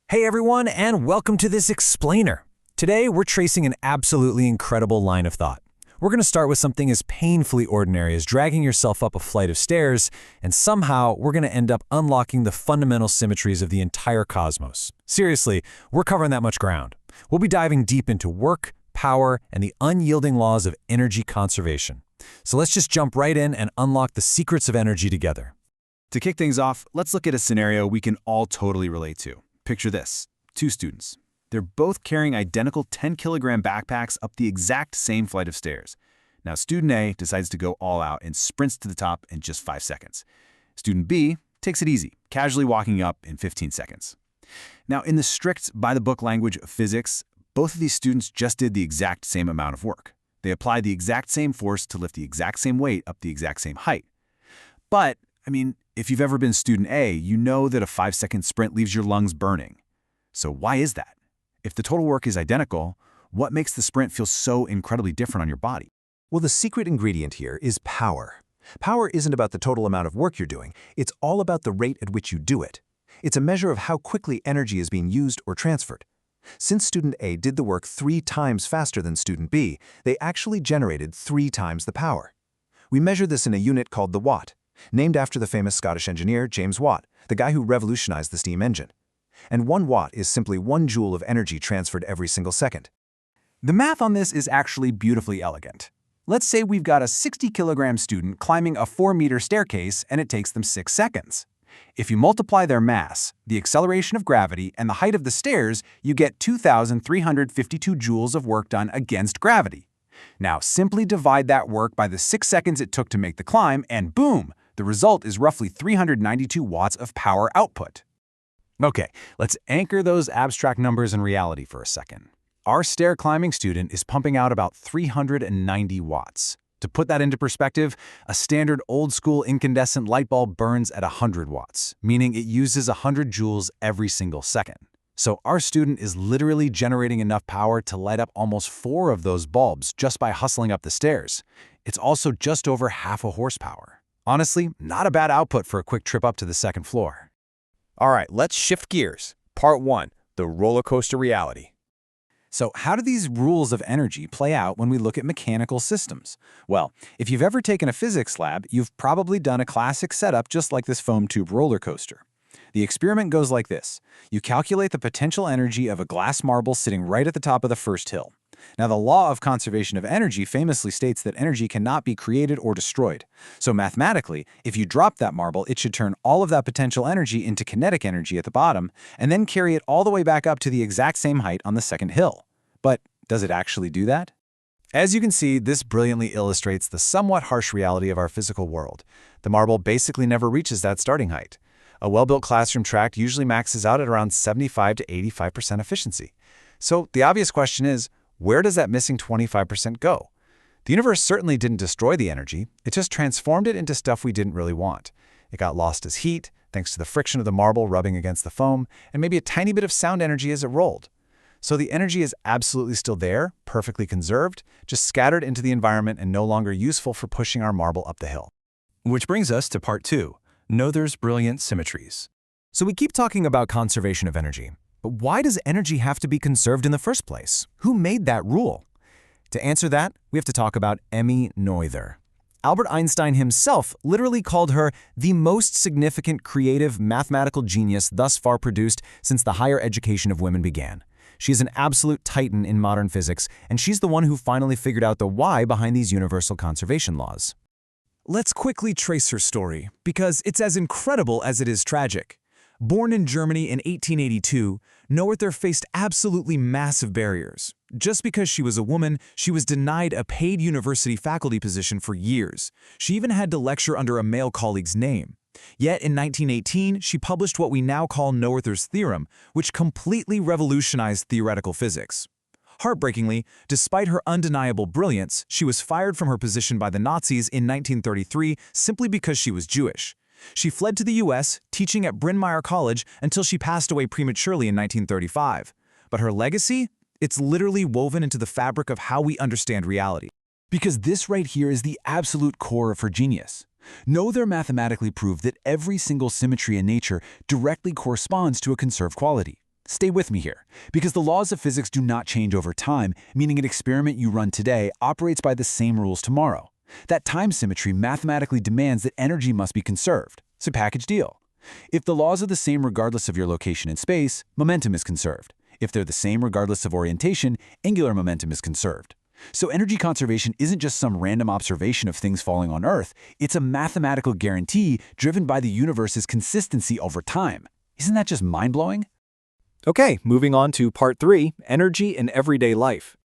Hey everyone, and welcome to this explainer. Today, we're tracing an absolutely incredible line of thought. We're going to start with something as painfully ordinary as dragging yourself up a flight of stairs, and somehow we're going to end up unlocking the fundamental symmetries of the entire cosmos. Seriously, we're covering that much ground. We'll be diving deep into work, power, and the unyielding laws of energy conservation. So let's just jump right in and unlock the secrets of energy together. To kick things off, let's look at a scenario we can all totally relate to. Picture this, two students. They're both carrying identical 10-kilogram backpacks up the exact same flight of stairs. Now, student A decides to go all out and sprints to the top in just 5 seconds. Student B takes it easy, casually walking up in 15 seconds. Now, in the strict by-the-book language of physics, both of these students just did the exact same amount of work. They applied the exact same force to lift the exact same weight up the exact same height. But, if you've ever been student A, you know that a 5-second sprint leaves your lungs burning. So why is that? If the total work is identical, what makes the sprint feel so incredibly different on your body? Well, the secret ingredient here is power. Power isn't about the total amount of work you're doing, it's all about the rate at which you do it. It's a measure of how quickly energy is being used or transferred. Since student A did the work 3 times faster than student B, they actually generated 3 times the power. We measure this in a unit called the watt, named after the famous Scottish engineer James Watt, the guy who revolutionized the steam engine. And 1 watt is simply 1 joule of energy transferred every single second. The math on this is actually beautifully elegant. Let's say we've got a 60-kilogram student climbing a 4-meter staircase and it takes them 6 seconds. If you multiply their mass, the acceleration of gravity, and the height of the stairs, you get 2,352 joules of work done against gravity. Now simply divide that work by the 6 seconds it took to make the climb, and boom! The result is roughly 392 watts of power output. Okay, let's anchor those abstract numbers in reality for a second. Our stair-climbing student is pumping out about 390 watts. To put that into perspective, a standard old-school incandescent light bulb burns at 100 watts, meaning it uses 100 joules every single second. So our student is literally generating enough power to light up almost 4 of those bulbs just by hustling up the stairs. It's also just over half a horsepower. Honestly, not a bad output for a quick trip up to the 2nd floor. All right, let's shift gears. Part 1, the roller coaster reality. So how do these rules of energy play out when we look at mechanical systems? Well, if you've ever taken a physics lab, you've probably done a classic setup just like this foam tube roller coaster. The experiment goes like this. You calculate the potential energy of a glass marble sitting right at the top of the first hill. Now, the law of conservation of energy famously states that energy cannot be created or destroyed. So mathematically, if you drop that marble, it should turn all of that potential energy into kinetic energy at the bottom, and then carry it all the way back up to the exact same height on the 2nd hill. But does it actually do that? As you can see, this brilliantly illustrates the somewhat harsh reality of our physical world. The marble basically never reaches that starting height. A well-built classroom track usually maxes out at around 75 to 85% efficiency. So the obvious question is, where does that missing 25% go? The universe certainly didn't destroy the energy, it just transformed it into stuff we didn't really want. It got lost as heat, thanks to the friction of the marble rubbing against the foam, and maybe a tiny bit of sound energy as it rolled. So the energy is absolutely still there, perfectly conserved, just scattered into the environment and no longer useful for pushing our marble up the hill. Which brings us to part 2, Noether's brilliant symmetries. So we keep talking about conservation of energy. But why does energy have to be conserved in the first place? Who made that rule? To answer that, we have to talk about Emmy Noether. Albert Einstein himself literally called her the most significant creative mathematical genius thus far produced since the higher education of women began. She is an absolute titan in modern physics, and she's the one who finally figured out the why behind these universal conservation laws. Let's quickly trace her story, because it's as incredible as it is tragic. Born in Germany in 1882, Noether faced absolutely massive barriers. Just because she was a woman, she was denied a paid university faculty position for years. She even had to lecture under a male colleague's name. Yet in 1918, she published what we now call Noether's theorem, which completely revolutionized theoretical physics. Heartbreakingly, despite her undeniable brilliance, she was fired from her position by the Nazis in 1933 simply because she was Jewish. She fled to the US, teaching at Bryn Mawr College until she passed away prematurely in 1935. But her legacy? It's literally woven into the fabric of how we understand reality. Because this right here is the absolute core of her genius. Noether mathematically proved that every single symmetry in nature directly corresponds to a conserved quality. Stay with me here, because the laws of physics do not change over time, meaning an experiment you run today operates by the same rules tomorrow. That time symmetry mathematically demands that energy must be conserved. It's a package deal. If the laws are the same regardless of your location in space, momentum is conserved. If they're the same regardless of orientation, angular momentum is conserved. So energy conservation isn't just some random observation of things falling on Earth, it's a mathematical guarantee driven by the universe's consistency over time. Isn't that just mind-blowing? Okay, moving on to Part 3, Energy in Everyday Life.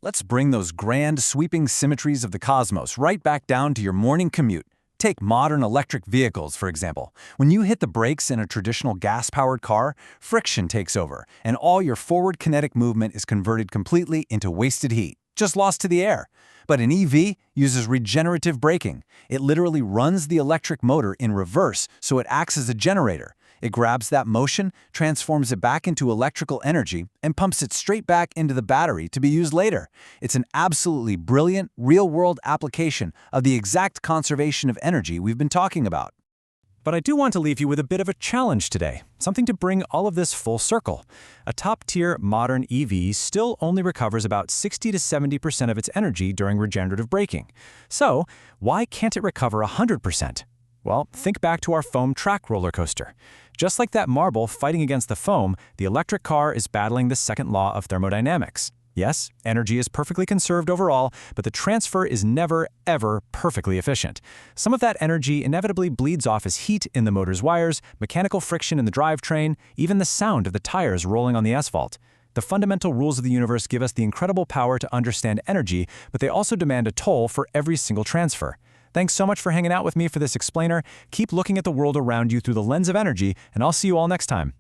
Let's bring those grand, sweeping symmetries of the cosmos right back down to your morning commute. Take modern electric vehicles, for example. When you hit the brakes in a traditional gas-powered car, friction takes over, and all your forward kinetic movement is converted completely into wasted heat, just lost to the air. But an EV uses regenerative braking. It literally runs the electric motor in reverse, so it acts as a generator. It grabs that motion, transforms it back into electrical energy, and pumps it straight back into the battery to be used later. It's an absolutely brilliant, real-world application of the exact conservation of energy we've been talking about. But I do want to leave you with a bit of a challenge today, something to bring all of this full circle. A top-tier modern EV still only recovers about 60 to 70% of its energy during regenerative braking. So, why can't it recover 100%? Well, think back to our foam track roller coaster. Just like that marble fighting against the foam, the electric car is battling the second law of thermodynamics. Yes, energy is perfectly conserved overall, but the transfer is never, ever perfectly efficient. Some of that energy inevitably bleeds off as heat in the motor's wires, mechanical friction in the drivetrain, even the sound of the tires rolling on the asphalt. The fundamental rules of the universe give us the incredible power to understand energy, but they also demand a toll for every single transfer. Thanks so much for hanging out with me for this explainer. Keep looking at the world around you through the lens of energy, and I'll see you all next time.